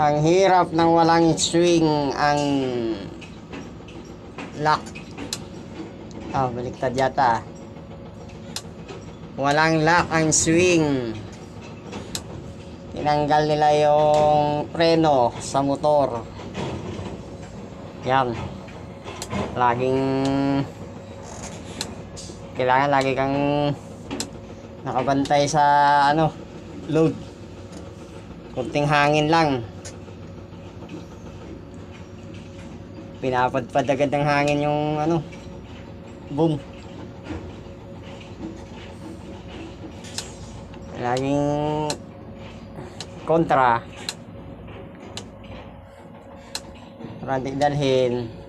Ang hirap ng walang swing ang lock. Baliktad yata. Walang lock ang swing. Tinanggal nila yung preno sa motor. Yan. Kailangan lagi kang nakabantay sa load. Kunting hangin lang, pinapadpad agad ng hangin yung boom. Laging kontra, ranting dalhin.